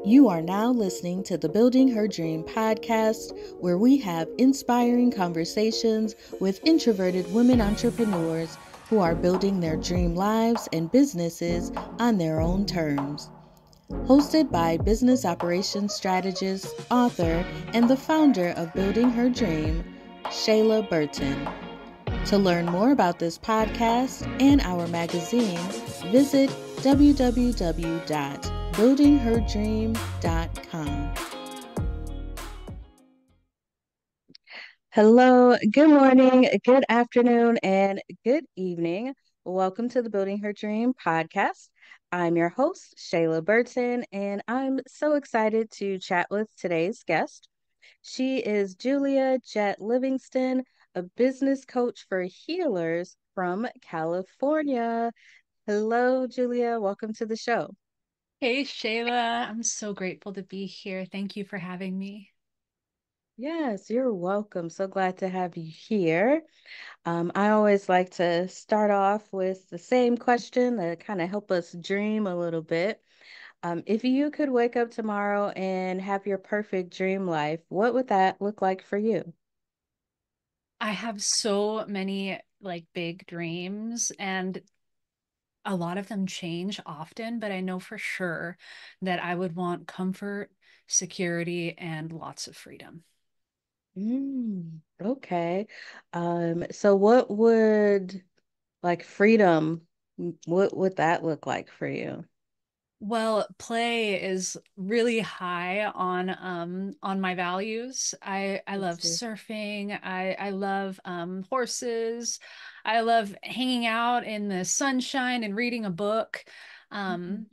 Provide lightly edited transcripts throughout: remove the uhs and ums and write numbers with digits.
You are now listening to the Building Her Dream podcast, where we have inspiring conversations with introverted women entrepreneurs who are building their dream lives and businesses on their own terms. Hosted by business operations strategist, author, and the founder of Building Her Dream, Shayla Burtin. To learn more about this podcast and our magazine, visit www.buildingherdream.com. Hello, good morning, good afternoon, and good evening. Welcome to the Building Her Dream podcast. I'm your host, Shayla Burtin, and I'm so excited to chat with today's guest. She is Julia Jet Livingston, a business coach for healers from California. Hello, Julia. Welcome to the show. Hey Shayla, I'm so grateful to be here. Thank you for having me. Yes, you're welcome. So glad to have you here. I always like to start off with the same question that kind of help us dream a little bit. If you could wake up tomorrow and have your perfect dream life, what would that look like for you? I have so many big dreams and a lot of them change often, but I know for sure that I would want comfort, security, and lots of freedom. Okay. So what would like freedom, what would that look like for you? Well, play is really high on my values. I Me love too. surfing. I love horses. I love hanging out in the sunshine and reading a book. Mhm. Um,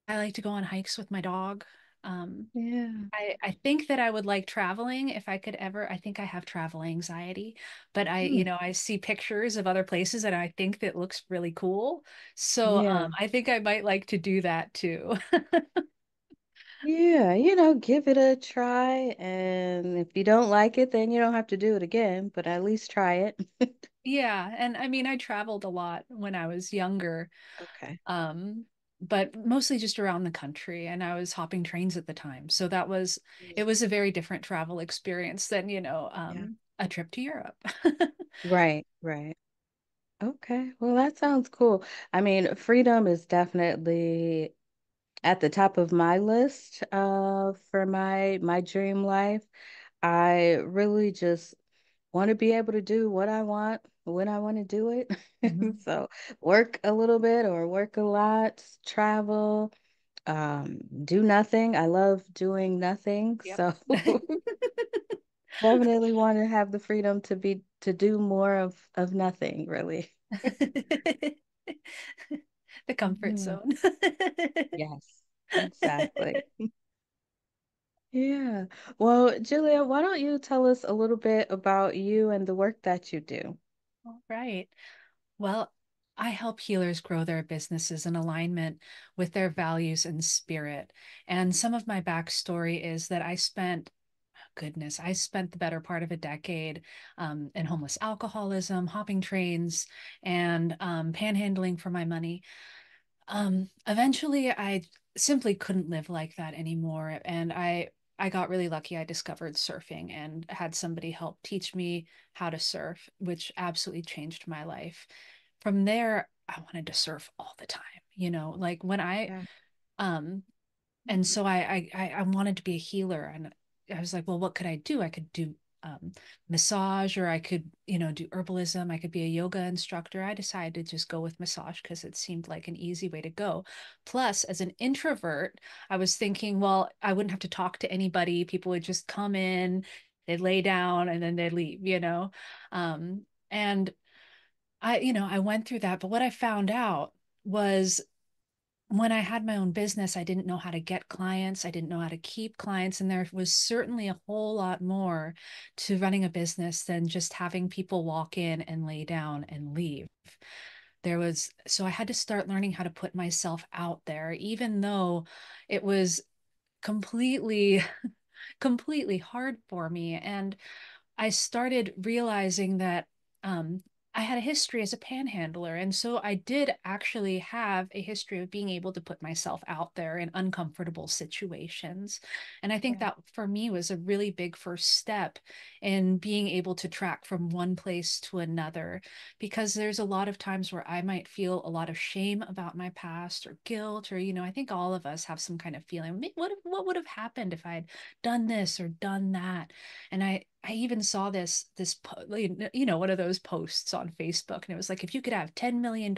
I like to go on hikes with my dog. Um, Yeah. I think that I would like traveling if I could ever. I think I have travel anxiety, but Mm. I see pictures of other places and I think that looks really cool. So Yeah. I think I might like to do that too. Yeah, give it a try. And if you don't like it, then you don't have to do it again, but at least try it. Yeah, and I mean I traveled a lot when I was younger, Okay. um, but mostly just around the country, and I was hopping trains at the time. So it was a very different travel experience than, Yeah. a trip to Europe. Right, right. Okay. Well, that sounds cool. I mean, freedom is definitely at the top of my list for my dream life. I really just want to be able to do what I want when I want to do it. Mhm. So work a little bit or work a lot, travel, do nothing. I love doing nothing. Yep. So definitely want to have the freedom to do more of nothing, really. The comfort Yeah. zone. Yes, exactly. Yeah. Well, Julia, why don't you tell us a little bit about you and the work that you do? All right. Well, I help healers grow their businesses in alignment with their values and spirit. And some of my backstory is that I spent the better part of a decade in homeless alcoholism, hopping trains, and panhandling for my money. Eventually, I simply couldn't live like that anymore, and I got really lucky. I discovered surfing and had somebody help teach me how to surf, which absolutely changed my life. From there, I wanted to surf all the time. Like when I Yeah. um and so I wanted to be a healer, and I was like, well, what could I do? I could do massage, or I could, do herbalism. I could be a yoga instructor. I decided to just go with massage because it seemed like an easy way to go. Plus, as an introvert, I was thinking, well, I wouldn't have to talk to anybody. People would just come in, they'd lay down, and then they'd leave. And I went through that, but what I found out was when I had my own business, I didn't know how to get clients. I didn't know how to keep clients. And there was certainly a whole lot more to running a business than just having people walk in and lay down and leave. So I had to start learning how to put myself out there, even though it was completely, completely hard for me. And I started realizing that I had a history as a panhandler. And so I did actually have a history of being able to put myself out there in uncomfortable situations. And I think Yeah. that for me was a really big first step in being able to track from one place to another, because there's a lot of times where I might feel a lot of shame about my past or guilt, or, I think all of us have some kind of feeling, what would have happened if I had done this or done that? And I even saw one of those posts on Facebook, and it was like, if you could have $10 million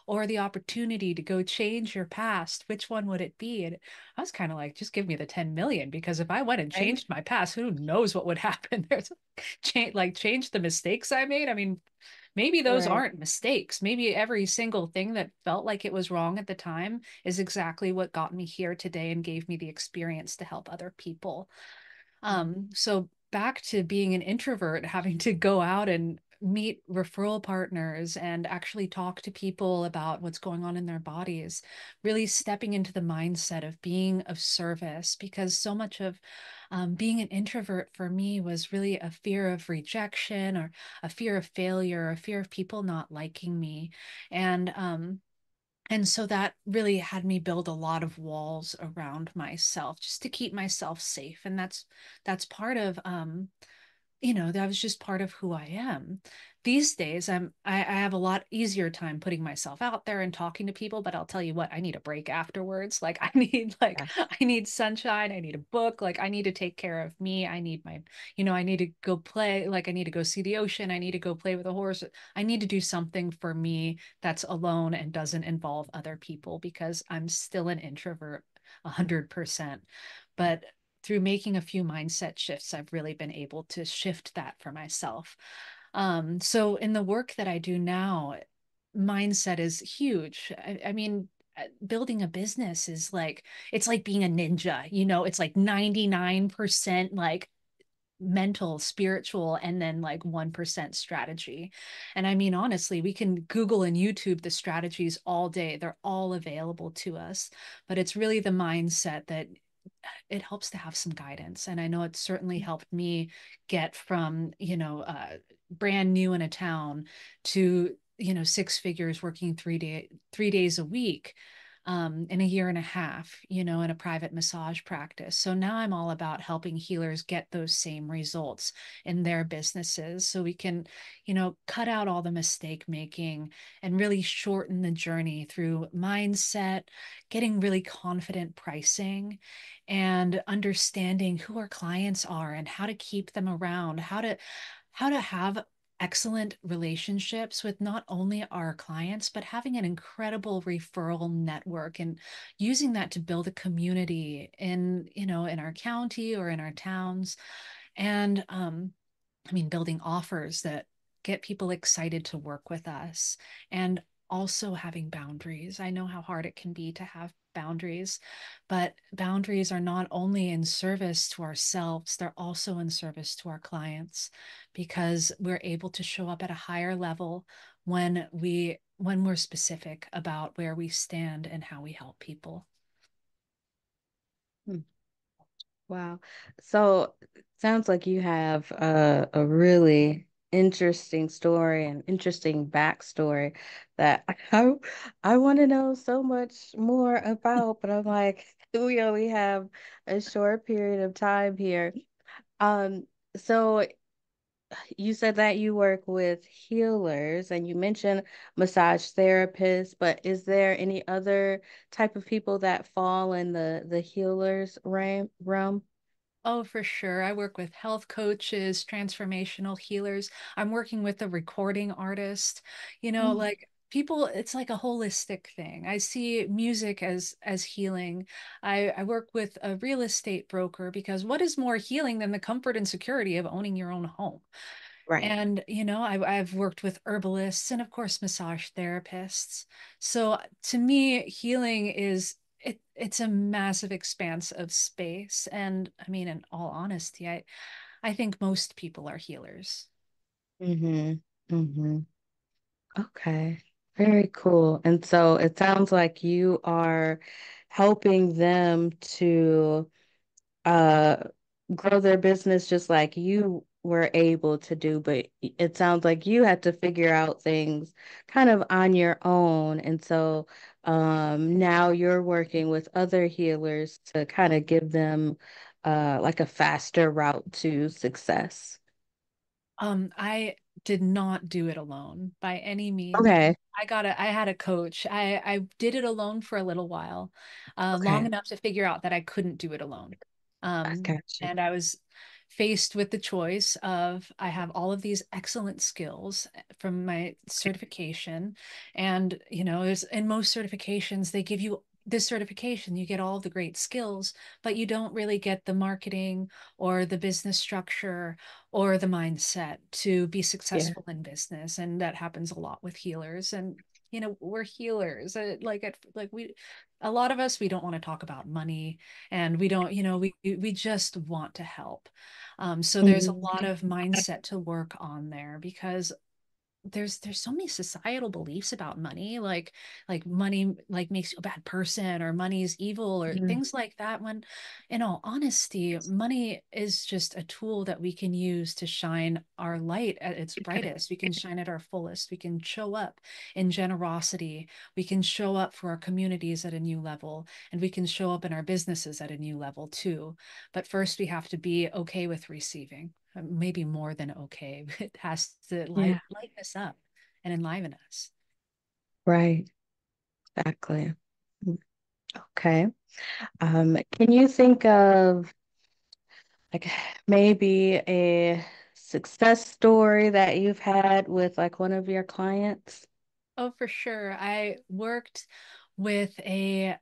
or the opportunity to go change your past, which one would it be? And I was kind of like, just give me the 10 million, because if I went and Right. changed my past, who knows what would happen? There's change the mistakes I made. I mean, maybe those Right. aren't mistakes. Maybe every single thing that felt like it was wrong at the time is exactly what got me here today and gave me the experience to help other people. So back to being an introvert, having to go out and meet referral partners and actually talk to people about what's going on in their bodies, really stepping into the mindset of being of service, because so much of being an introvert for me was really a fear of rejection, or a fear of failure, a fear of people not liking me. And and so that really had me build a lot of walls around myself just to keep myself safe. And that's part of that was just part of who I am. These days, I have a lot easier time putting myself out there and talking to people, but I'll tell you what, I need a break afterwards. Like I need Yeah. I need sunshine, I need a book, like I need to take care of me. I need I need to go play, like I need to go see the ocean, I need to go play with a horse. I need to do something for me that's alone and doesn't involve other people, because I'm still an introvert 100%. But through making a few mindset shifts, I've really been able to shift that for myself. So in the work that I do now, mindset is huge. I mean, building a business is like, it's like being a ninja, it's like 99% like mental, spiritual, and then like 1% strategy. And I mean, honestly, we can Google and YouTube the strategies all day. They're all available to us, but it's really the mindset that it helps to have some guidance. And I know it certainly helped me get from, brand new in a town to, six figures, working 3 days a week, in a year and a half, in a private massage practice. So now I'm all about helping healers get those same results in their businesses, so we can, cut out all the mistake making and really shorten the journey through mindset, getting really confident pricing, and understanding who our clients are and how to keep them around, how to have excellent relationships with not only our clients, but having an incredible referral network, and using that to build a community in our county or in our towns. And I mean, building offers that get people excited to work with us, and also having boundaries. I know how hard it can be to have boundaries, but boundaries are not only in service to ourselves, they're also in service to our clients, because we're able to show up at a higher level when we're specific about where we stand and how we help people. Hmm. Wow. So sounds like you have a really interesting story and interesting backstory that I want to know so much more about, but I'm like, we only have a short period of time here. Um, so you said that you work with healers and you mentioned massage therapists, but is there any other type of people that fall in the healers realm? Oh, for sure. I work with health coaches, transformational healers. I'm working with a recording artist. Mm. Like people, it's like a holistic thing. I see music as healing. I work with a real estate broker, because what is more healing than the comfort and security of owning your own home? Right. And, I've worked with herbalists and, of course, massage therapists. So to me, healing it's a massive expanse of space. And I mean, in all honesty, I think most people are healers. Mm-hmm. Mm-hmm. Okay. Very cool. And so it sounds like you are helping them to uh grow their business just like you were able to do, but it sounds like you had to figure out things kind of on your own. And so now you're working with other healers to kind of give them like a faster route to success. I did not do it alone by any means. Okay. I had a coach. I did it alone for a little while, long Okay. enough to figure out that I couldn't do it alone. I got you. And I was faced with the choice of I have all of these excellent skills from my certification. And, there's in most certifications, they give you this certification, you get all of the great skills, but you don't really get the marketing or the business structure or the mindset to be Yeah. successful in business. And that happens a lot with healers. And we're healers. Like we, a lot of us, we don't want to talk about money, and we don't, we just want to help. So there's a Mhm. lot of mindset to work on there, because there's so many societal beliefs about money, like money like makes you a bad person, or money's evil, or Mhm. things like that, when in all honesty, money is just a tool that we can use to shine our light at its brightest. We can shine at our fullest. We can show up in generosity. We can show up for our communities at a new level, and we can show up in our businesses at a new level too. But first we have to be okay with receiving, maybe more than okay. It has to Yeah. lighten us up and enliven us. Right. Exactly. Okay. Can you think of like maybe a success story that you've had with like one of your clients? Oh, for sure. I worked with I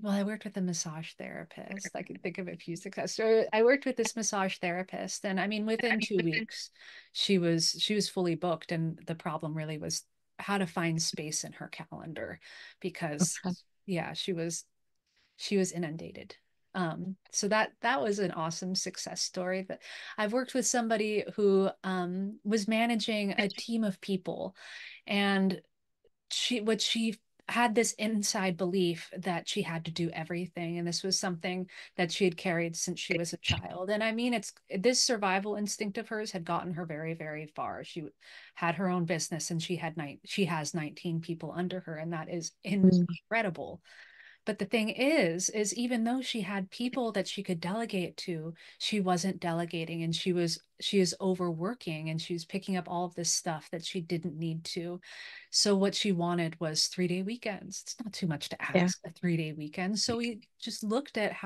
worked with a massage therapist. I can think of a few success stories. I worked with this massage therapist, and I mean, within 2 weeks, she was fully booked, and the problem really was how to find space in her calendar, because Okay. yeah, she was inundated. So that was an awesome success story. But I've worked with somebody who was managing a team of people, and she had this inside belief that she had to do everything, and this was something that she had carried since she was a child. And I mean, it's this survival instinct of hers had gotten her very, very far. She had her own business, and she has 19 people under her, and that is Mm. incredible. But the thing is even though she had people that she could delegate to, she wasn't delegating, and she is overworking, and she was picking up all of this stuff that she didn't need to. So what she wanted was 3-day weekends. It's not too much to Yeah. ask, a 3-day weekend. So we just looked at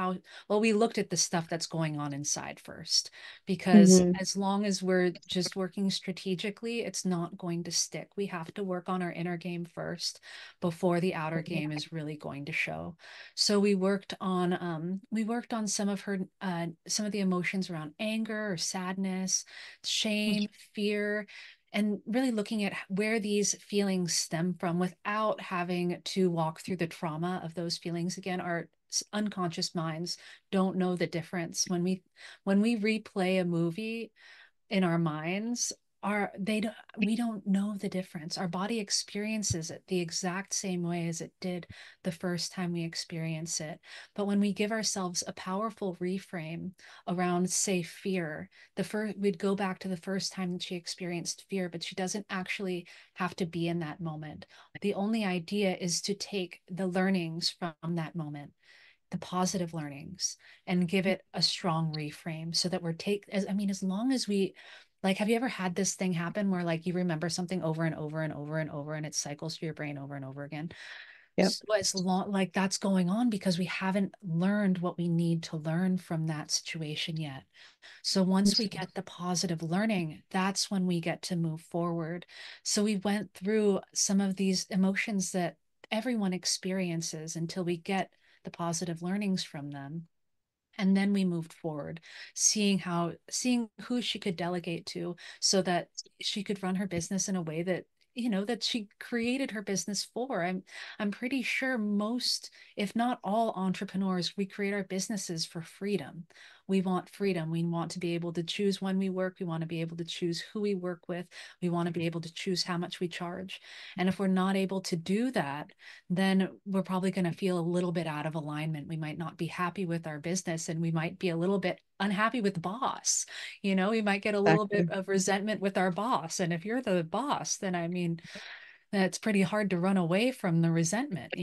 we looked at the stuff that's going on inside first, because Hmm. as long as we're just working strategically, it's not going to stick. We have to work on our inner game first before the outer game is really going to show. So we worked on some of the emotions around anger or sadness, shame, fear, and really looking at where these feelings stem from without having to walk through the trauma of those feelings again. Our unconscious minds don't know the difference. When we replay a movie in our minds, are they don't we don't know the difference. Our body experiences it the exact same way as it did the first time we experience it. But when we give ourselves a powerful reframe around, say, fear, the first we'd go back to the first time that she experienced fear, but she doesn't actually have to be in that moment. The only idea is to take the learnings from that moment, the positive learnings, and give it a strong reframe, so that as long as we, like, have you ever had this thing happen where, like, you remember something over and over and over and over, and it cycles through your brain over and over again? Yep. So as long like that's going on because we haven't learned what we need to learn from that situation yet. So once we get the positive learning, that's when we get to move forward. So we went through some of these emotions that everyone experiences until we get the positive learnings from them. And then we moved forward, seeing who she could delegate to, so that she could run her business in a way that, that she created her business for. I'm pretty sure most, if not all, entrepreneurs, we create our businesses for freedom. We want freedom. We want to be able to choose when we work. We want to be able to choose who we work with. We want to be able to choose how much we charge. And if we're not able to do that, then we're probably going to feel a little bit out of alignment. We might not be happy with our business, and we might be a little bit unhappy with the boss. We might get a little bit Exactly. of resentment with our boss. And if you're the boss, then I mean, that's pretty hard to run away from the resentment.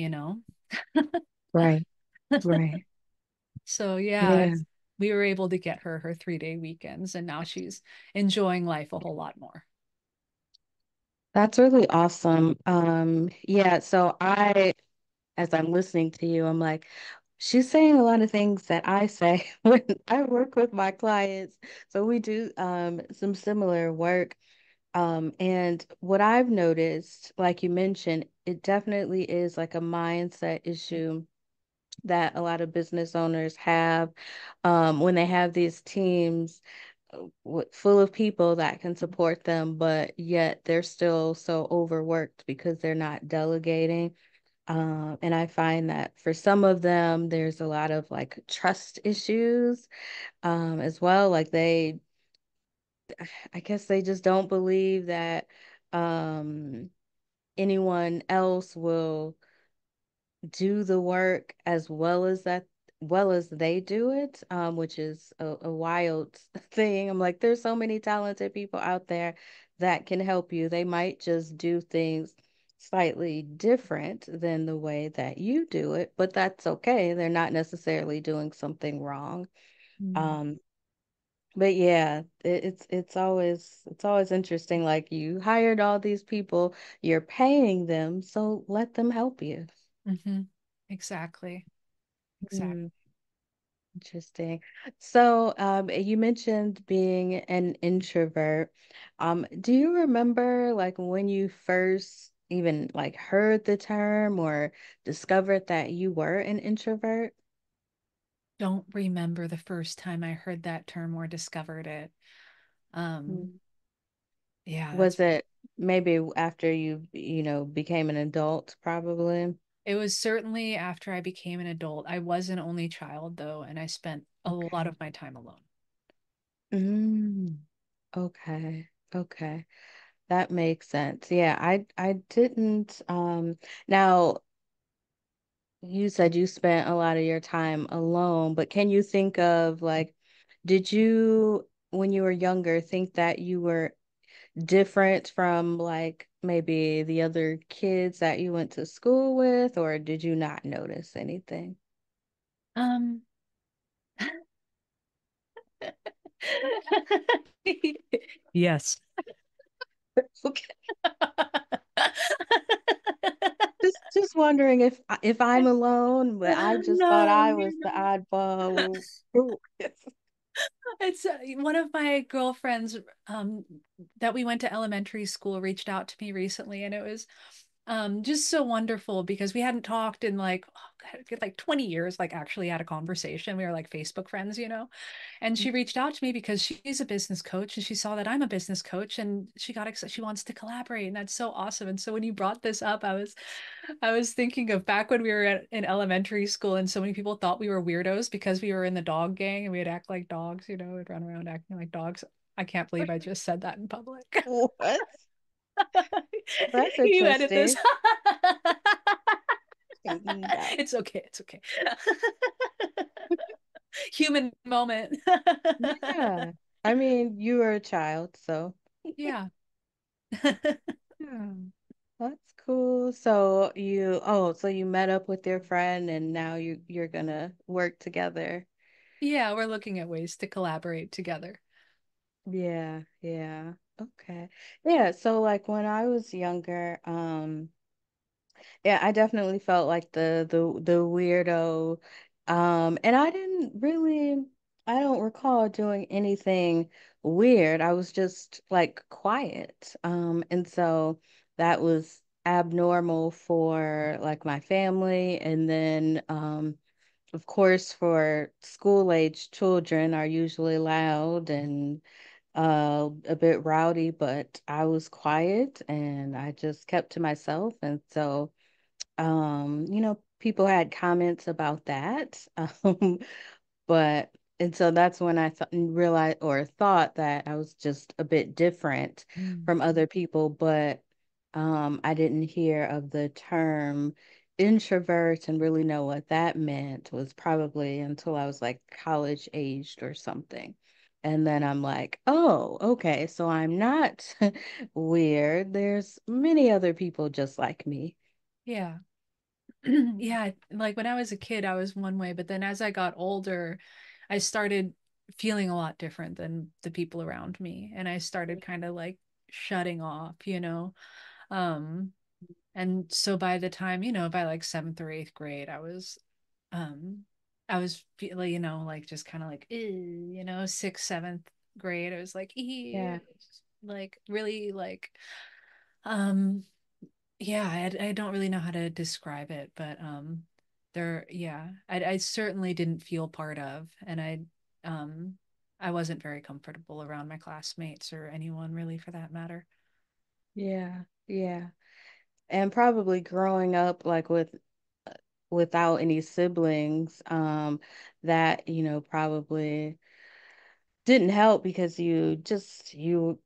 Right. Right. So yeah, Yeah. we were able to get her 3-day weekends, and now she's enjoying life a whole lot more. That's really awesome. Yeah, so as I'm listening to you, I'm like, she's saying a lot of things that I say when I work with my clients. So we do some similar work. And what I've noticed, like you mentioned, it definitely is like a mindset issue that a lot of business owners have when they have these teams full of people that can support them, but yet they're still so overworked because they're not delegating. And I find that for some of them, there's a lot of like trust issues as well. Like I guess they just don't believe that um, anyone else will do the work as well as they do it, which is a wild thing. I'm like, there's so many talented people out there that can help you. They might just do things slightly different than the way that you do it, but that's okay. They're not necessarily doing something wrong. Mm. Um, but yeah, it's always interesting. Like you hired all these people, you're paying them, so let them help you. Mm-hmm. Exactly. Exactly. Hmm. Interesting. So, you mentioned being an introvert. Do you remember like when you first even like heard the term or discovered that you were an introvert? Don't remember the first time I heard that term or discovered it. Um, Mm. yeah, Was it maybe after became an adult, probably? it was certainly after I became an adult. I was an only child though, and I spent a lot Okay. of my time alone. Mm, okay. Okay. That makes sense. Yeah, I didn't now you said you spent a lot of your time alone, but can you think of like, did you, when you were younger, think that you were different from like maybe the other kids that you went to school with, or did you not notice anything? Um, yes. Okay. Just wondering if I'm alone, but I just thought No, I was you're the not. oddball group. It's one of my girlfriends that we went to elementary school reached out to me recently, and it was just so wonderful because we hadn't talked in like like 20 years, like actually had a conversation. We were like Facebook friends. And she reached out to me because she's a business coach and she saw that I'm a business coach and she got excited. She wants to collaborate, and that's so awesome. And so when you brought this up, I was thinking of back when we were in elementary school and so many people thought we were weirdos because we were in the dog gang and we'd act like dogs, we'd run around acting like dogs. I can't believe I just said that in public. What? That's You edit this. interesting. No. It's okay. It's okay. Human moment. Yeah. I mean, you were a child, so Yeah. yeah. That's cool. So you met up with your friend and now you're gonna work together. Yeah, we're looking at ways to collaborate together. Yeah, yeah. Okay. Yeah, so like when I was younger, yeah, I definitely felt like the weirdo. And I don't recall doing anything weird. I was just like quiet. And so that was abnormal for like my family. And then of course for school age children are usually loud and a bit rowdy, but I was quiet and I just kept to myself. And so people had comments about that. But and so that's when I realized or thought that I was just a bit different Mm. from other people, but I didn't hear of the term introvert and really know what that meant was probably until I was like college aged or something. And then I'm like, oh, okay, so I'm not weird. There's many other people just like me. Yeah. Yeah, like when I was a kid, I was one way, but then as I got older, I started feeling a lot different than the people around me, and I started kind of like shutting off, you know. Um, and so by the time, by like seventh or eighth grade, um, I was feeling, like just kind of like, sixth, seventh grade, I was like, Yeah. like really like, um, yeah, I don't really know how to describe it, but yeah, I certainly didn't feel part of, and um I wasn't very comfortable around my classmates or anyone really for that matter. Yeah. Yeah. And probably growing up like without any siblings, that, probably didn't help because you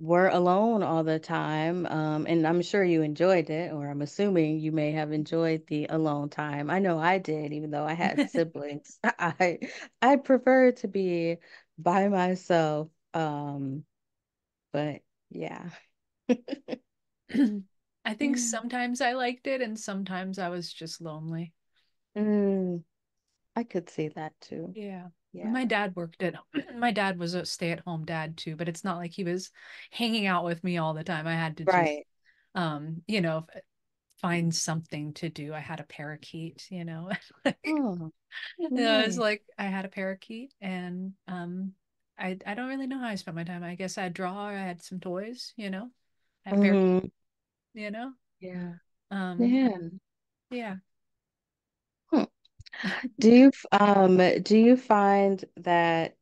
were alone all the time. And I'm sure you enjoyed it, or I'm assuming you may have enjoyed the alone time. I know I did, even though I had siblings. I prefer to be by myself. But yeah. I think sometimes I liked it and sometimes I was just lonely. Mm, I could see that too. Yeah. Yeah. My dad worked at my dad was a stay-at-home dad too, but it's not like he was hanging out with me all the time. I had to just Right. um, you know, find something to do. I had a parakeet, like Oh, it was nice. like I had a parakeet and I don't really know how I spent my time. I guess I'd draw, I had some toys, I had a parakeet, Hmm. you know. Yeah. Um Man. yeah. Hmm. Do you find that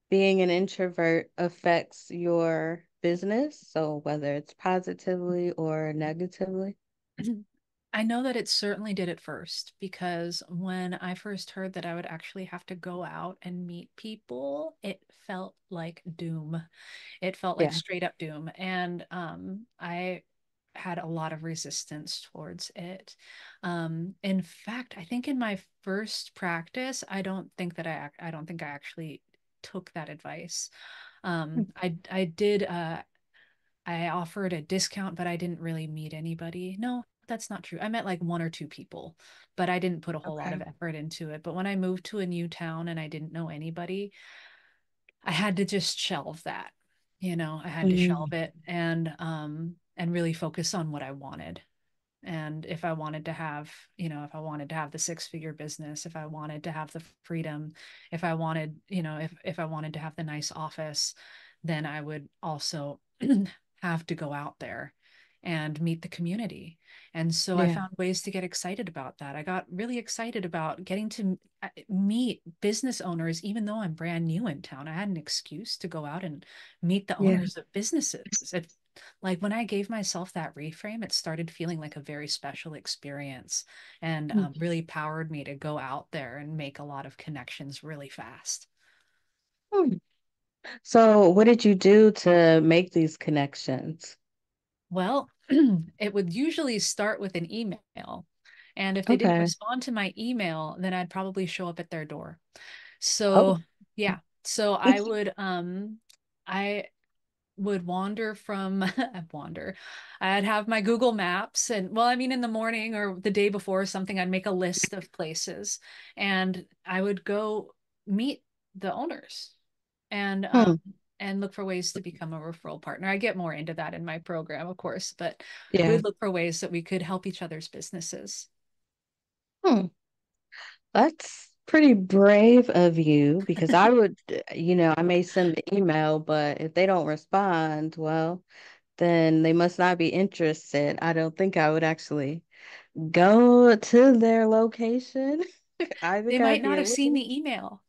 being an introvert affects your business? So whether it's positively or negatively? I know that it certainly did at first because when I first heard that I would actually have to go out and meet people, it felt like doom. It felt like Yeah. straight up doom. And I had a lot of resistance towards it. In fact, I think in my first practice, I don't think I actually took that advice. I did I offered a discount, but I didn't really meet anybody. No, that's not true. I met like one or two people, but I didn't put a whole lot Okay. of effort into it. But when I moved to a new town and I didn't know anybody, I had to just shelve that. I had to shelve Mm, it and really focus on what I wanted. And if I wanted to have the six-figure business, if I wanted to have the freedom, if I wanted, if I wanted to have the nice office, then I would also have to go out there and meet the community. And so I yeah. found ways to get excited about that. I got really excited about getting to meet business owners, even though I'm brand new in town. I had an excuse to go out and meet the Yeah. owners of businesses. Like when I gave myself that reframe, it started feeling like a very special experience and Mm. really powered me to go out there and make a lot of connections really fast. Hmm. So what did you do to make these connections? Well, it would usually start with an email. And if they didn't Okay. respond to my email, then I'd probably show up at their door. So, Oh. yeah. So I would wander from wander. I'd have my Google Maps and well, I mean in the morning or the day before or something, I'd make a list of places and I would go meet the owners and Hmm. look for ways to become a referral partner. I get more into that in my program, of course, but Yeah. we'd look for ways that we could help each other's businesses. Hmm. That's pretty brave of you because I would, I may send the email, but if they don't respond, well, then they must not be interested. I don't think I would actually go to their location. I They think might I'd be not a have seen little. the email.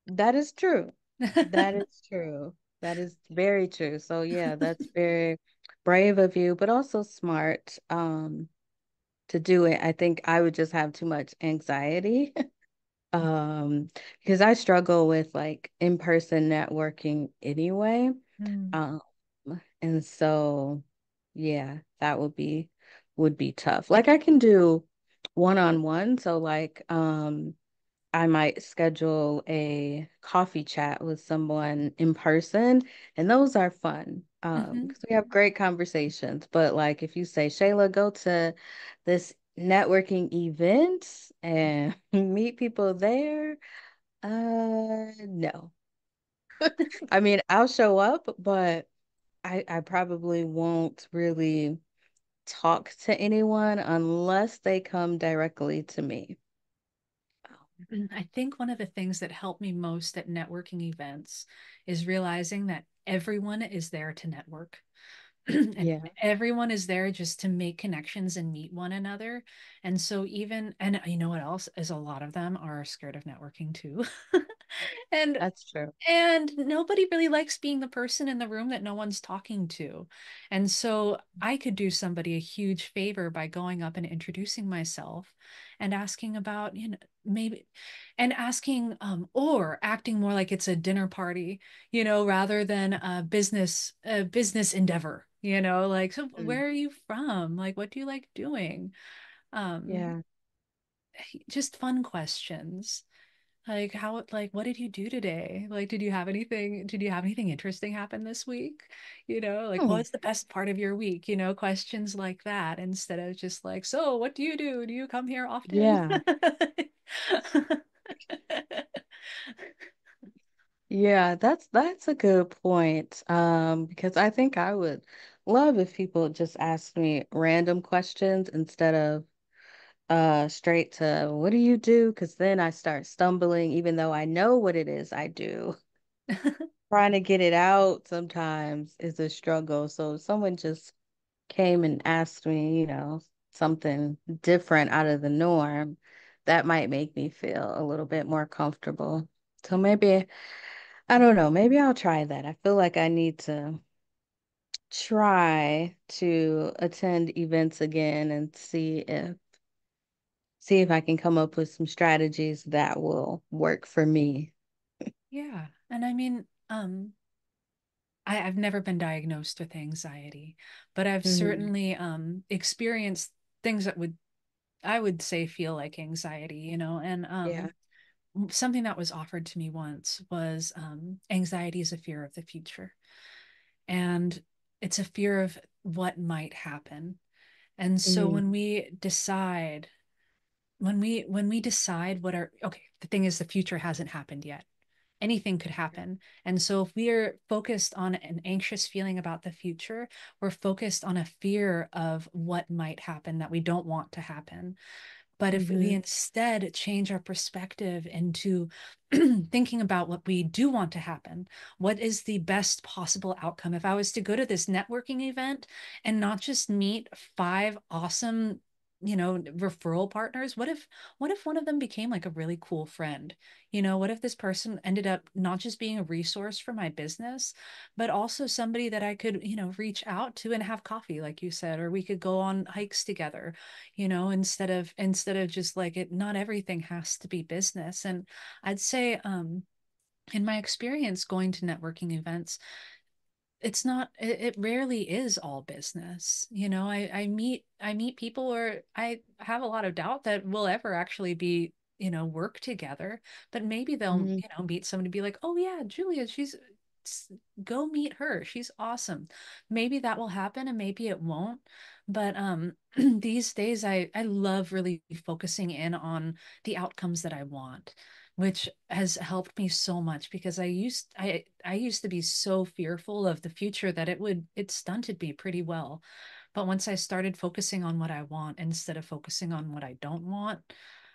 That is true. That is true. That is very true. So yeah, that's very brave of you, but also smart to do it. I think I would just have too much anxiety. Um, because I struggle with like in-person networking anyway. Hmm. Um, and so yeah, that would be would be tough. Like I can do one-on-one, so like I might schedule a coffee chat with someone in person, and those are fun. Mhm. Because we have great conversations. But like if you say, Shayla, go to this networking event and meet people there, no. I mean, I'll show up, but I probably won't really talk to anyone unless they come directly to me. I think one of the things that helped me most at networking events is realizing that everyone is there to network. And Yeah, everyone is there just to make connections and meet one another. And so even, and you know what else is, a lot of them are scared of networking too. and that's true. and nobody really likes being the person in the room that no one's talking to. And so I could do somebody a huge favor by going up and introducing myself and asking about, maybe, and asking, or acting more like it's a dinner party, rather than a business endeavor, like, so Mm, where are you from? Like, what do you like doing? Um, yeah. just fun questions. Like, what did you do today? Like, did you have anything interesting happen this week? Like, what Hmm. was the best part of your week? Questions like that, instead of just like, so what do you do? Do you come here often? Yeah. Yeah, that's a good point. Because I think I would love if people just asked me random questions instead of straight to what do you do? Because then I start stumbling, even though I know what it is I do. Trying to get it out sometimes is a struggle. So if someone just came and asked me, something different out of the norm, that might make me feel a little bit more comfortable. So maybe, I don't know, maybe I'll try that. I feel like I need to try to attend events again and see if I can come up with some strategies that will work for me. Yeah. And I mean, I've never been diagnosed with anxiety, but I've Mhm. certainly experienced things that I would say feel like anxiety, and Yeah. something that was offered to me once was, anxiety is a fear of the future. And it's a fear of what might happen. And so when Mhm. we decide, when we decide what our, okay, the thing is, the future hasn't happened yet. Anything could happen. And so if we are focused on an anxious feeling about the future, we're focused on a fear of what might happen that we don't want to happen. But if we Mhm. instead change our perspective into thinking about what we do want to happen, what is the best possible outcome? If I was to go to this networking event and not just meet five awesome, referral partners, what if one of them became like a really cool friend? What if this person ended up not just being a resource for my business, but also somebody that I could, reach out to and have coffee, like you said, or we could go on hikes together, instead of just like, it, not everything has to be business. And I'd say, in my experience going to networking events, it rarely is all business. I meet people where I have a lot of doubt that we'll ever actually be, work together, but maybe they'll, Mhm. meet somebody, be like, oh yeah, Julia, go meet her, she's awesome. Maybe that will happen and maybe it won't. But these days I love really focusing in on the outcomes that I want, which has helped me so much, because I used to be so fearful of the future that it stunted me pretty well. But once I started focusing on what I want instead of focusing on what I don't want,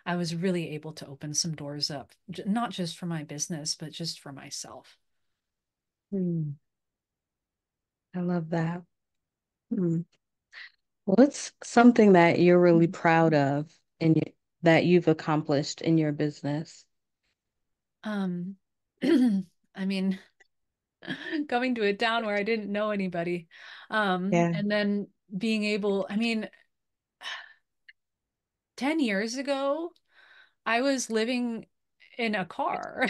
I was really able to open some doors up, not just for my business, but just for myself. Mm, I love that. Mm. What's something that you're really proud of that you've accomplished in your business? Um, I mean, coming to a town where I didn't know anybody, Yeah. and then being able, I mean, 10 years ago, I was living in a car.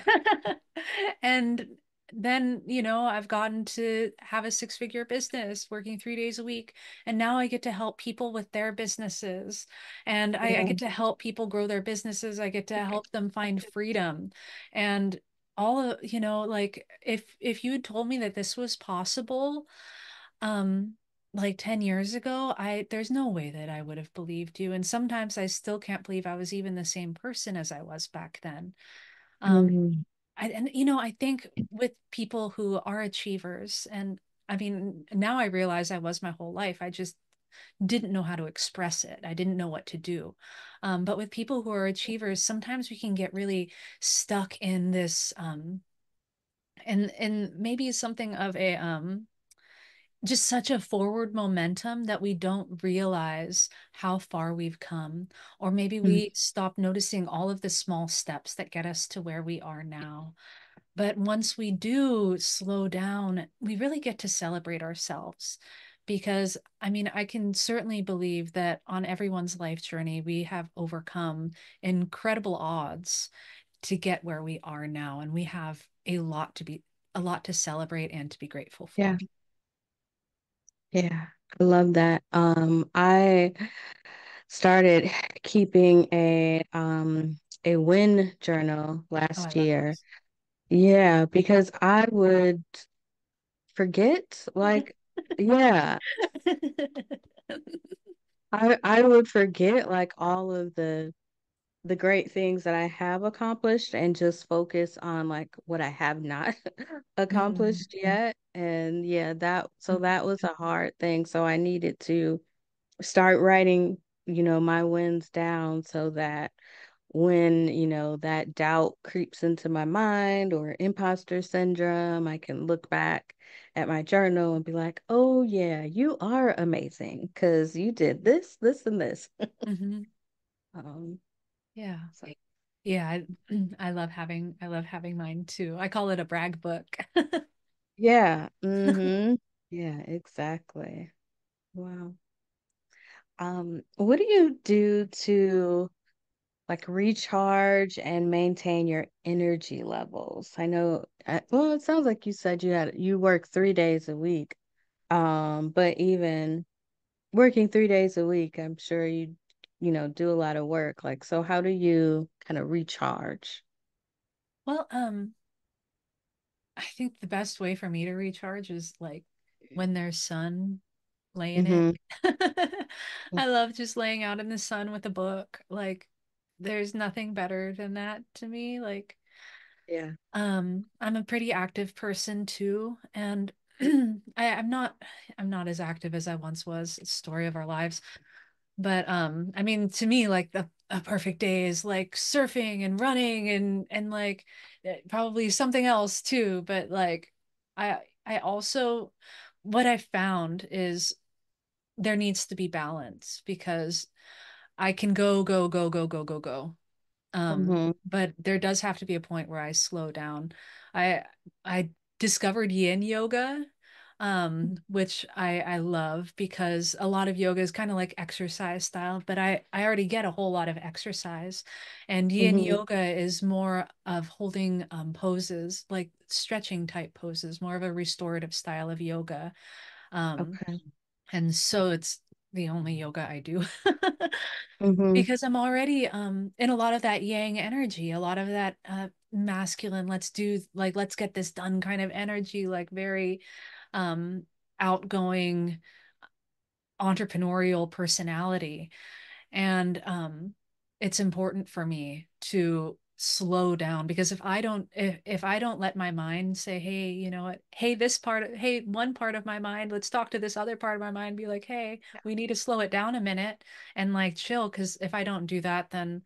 And then, you know, I've gotten to have a six-figure business working 3 days a week. And now I get to help people with their businesses. And I Yeah. get to help people grow their businesses. I get to help them find freedom. And all of, you know, like if you had told me that this was possible, um, like 10 years ago, there's no way that I would have believed you. And sometimes I still can't believe I was even the same person as I was back then. Um, Mhm. and you know, I think with people who are achievers, and I mean, now I realize I was my whole life. I just didn't know how to express it. I didn't know what to do. But with people who are achievers, sometimes we can get really stuck in this, and maybe something of a just such a forward momentum that we don't realize how far we've come. Or maybe Mhm. we stop noticing all of the small steps that get us to where we are now. But once we do slow down, we really get to celebrate ourselves. Because, I mean, I can certainly believe that on everyone's life journey, we have overcome incredible odds to get where we are now. And we have a lot to celebrate and to be grateful Yeah. for. Yeah. I love that. I started keeping a win journal Oh, I last love year. those. Yeah, because I would forget, like, yeah, I would forget like all of the great things that I have accomplished and just focus on like what I have not Mm, accomplished yet. And yeah, that was a hard thing. So I needed to start writing, my wins down so that when, that doubt creeps into my mind or imposter syndrome, I can look back at my journal and be like, oh, yeah, you are amazing because you did this, this, and this. mhm. Um, Yeah. so, Yeah, I love having mine too. I call it a brag book. yeah. Mm-hmm. Yeah, exactly. Wow. What do you do to like recharge and maintain your energy levels? I know, well, it sounds like you said you work 3 days a week. But even working 3 days a week, I'm sure do a lot of work. Like, so how do you kind of recharge? Well, I think the best way for me to recharge is like when there's sun, lay in it. Mm-hmm. I love just laying out in the sun with a book. Like there's nothing better than that to me. Like Yeah. I'm a pretty active person too, and I'm not as active as I once was. It's the story of our lives. But I mean, to me, like a perfect day is like surfing and running and like probably something else too. But like I also what I found is there needs to be balance because I can go. Mm-hmm. But there does have to be a point where I slow down. I discovered yin yoga, which I love because a lot of yoga is kind of like exercise style, but I already get a whole lot of exercise. And yin Mm-hmm. yoga is more of holding poses, like stretching type poses, more of a restorative style of yoga. Um, Okay. and so it's the only yoga I do. Mm-hmm. Because I'm already in a lot of that yang energy, a lot of that masculine, let's get this done kind of energy, like very um outgoing entrepreneurial personality. And it's important for me to slow down because if I don't let my mind say, hey, you know what, hey, hey, one part of my mind, let's talk to this other part of my mind, be like, hey, we need to slow it down a minute and like chill. Because if I don't do that, then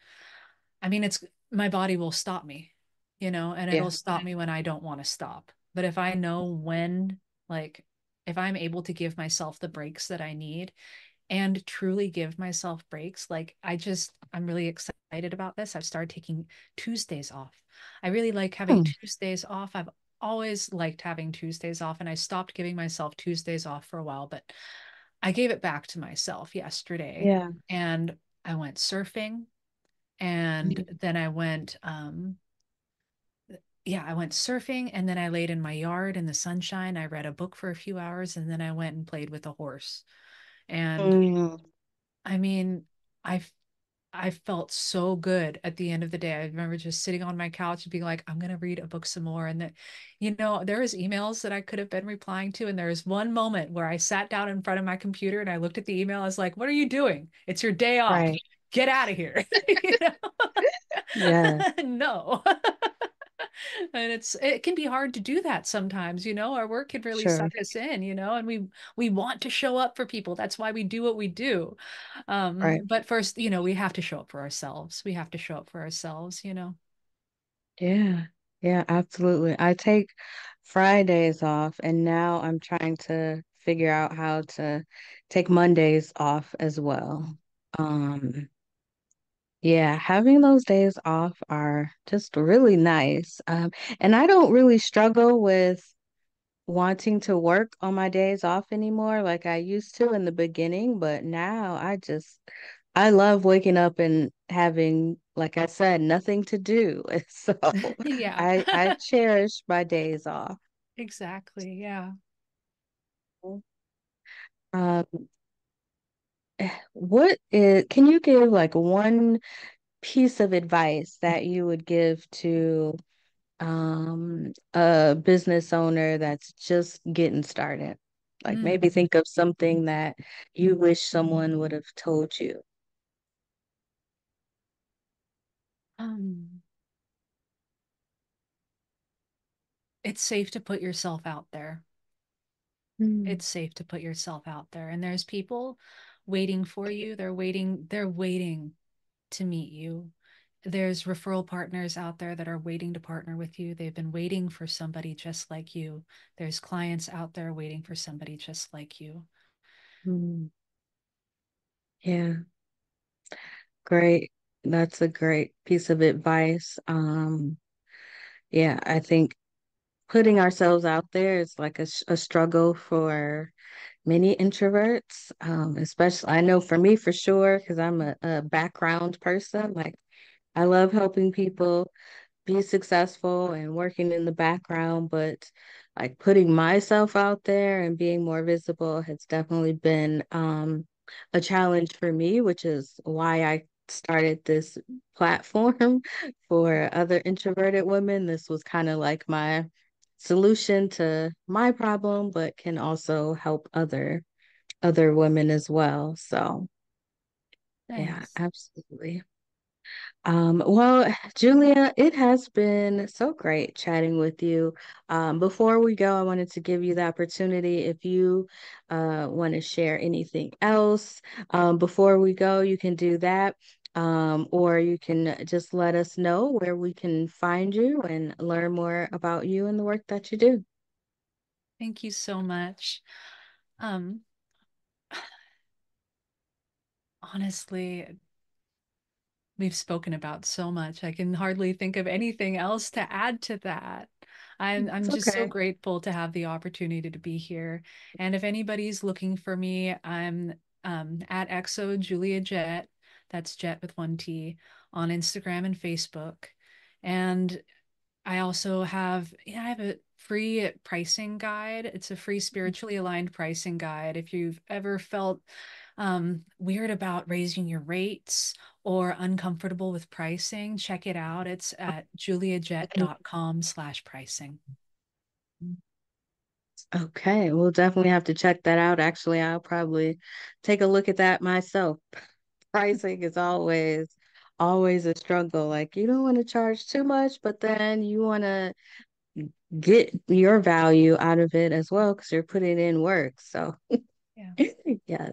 I mean, it's my body will stop me, you know, and Yeah. it'll stop me when I don't want to stop. But if I know when, like, if I'm able to give myself the breaks that I need and truly give myself breaks, like, I'm really excited about this. I've started taking Tuesdays off. I really like having Hmm. Tuesdays off. I've always liked having Tuesdays off, and I stopped giving myself Tuesdays off for a while, but I gave it back to myself yesterday Yeah. and I went surfing and then I went yeah, I went surfing and then I laid in my yard in the sunshine. I read a book for a few hours and then I went and played with a horse. And Mm, I mean, I I felt so good at the end of the day. I remember just sitting on my couch and being like, I'm going to read a book some more. And that, there was emails that I could have been replying to. And there was one moment where I sat down in front of my computer and I looked at the email. I was like, what are you doing? It's your day off. right. Get out of here. Yeah, No. And it can be hard to do that sometimes, our work can really sure. suck us in, and we want to show up for people. That's why we do what we do. Right. But first, we have to show up for ourselves. We have to show up for ourselves. Yeah. Yeah, absolutely. I take Fridays off, and now I'm trying to figure out how to take Mondays off as well. Um, yeah, having those days off are just really nice. And I don't really struggle with wanting to work on my days off anymore like I used to in the beginning, but now I love waking up and having, like I said, nothing to do. So Yeah. I cherish my days off. Exactly. Yeah. Um, can you give like one piece of advice that you would give to a business owner that's just getting started? Like maybe Mm. think of something that you wish someone would have told you. Um, it's safe to put yourself out there. Mm, It's safe to put yourself out there. And there's people waiting for you. They're waiting to meet you. There's referral partners out there that are waiting to partner with you. They've been waiting for somebody just like you. There's clients out there waiting for somebody just like you. mm. Yeah, great. That's a great piece of advice. Yeah, I think putting ourselves out there is like a struggle for many introverts, especially I know for me for sure, because I'm a background person. Like I love helping people be successful and working in the background, but like putting myself out there and being more visible has definitely been a challenge for me, which is why I started this platform for other introverted women. This was kind of like my solution to my problem, but can also help other women as well. So yeah, Thanks. absolutely. Well, Julia, it has been so great chatting with you. Before we go, I wanted to give you the opportunity if you want to share anything else. Before we go, you can do that. Or you can just let us know where we can find you and learn more about you and the work that you do. Thank you so much. Um, Honestly, we've spoken about so much. I can hardly think of anything else to add to that. I'm It's just so okay. grateful to have the opportunity to be here. And if anybody's looking for me, I'm at EXO Julia Jet. That's Jet with one T on Instagram and Facebook. And I also I have a free pricing guide. It's a free spiritually aligned pricing guide. If you've ever felt weird about raising your rates or uncomfortable with pricing, check it out. It's at juliajet.com/pricing. Okay, we'll definitely have to check that out. Actually, I'll probably take a look at that myself. Pricing is always a struggle. Like you don't want to charge too much, but then you want to get your value out of it as well because you're putting in work. So Yeah. yes.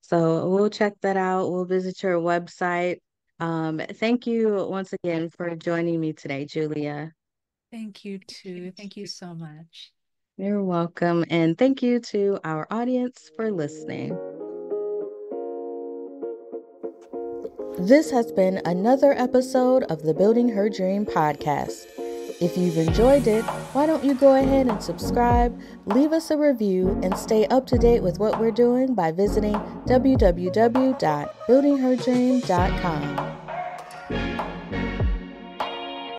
So we'll check that out. We'll visit your website. Thank you once again for joining me today, Julia. Thank you too. Thank you so much. You're welcome. And thank you to our audience for listening. This has been another episode of the Building Her Dream podcast. If you've enjoyed it, why don't you go ahead and subscribe, leave us a review, and stay up to date with what we're doing by visiting www.buildingherdream.com.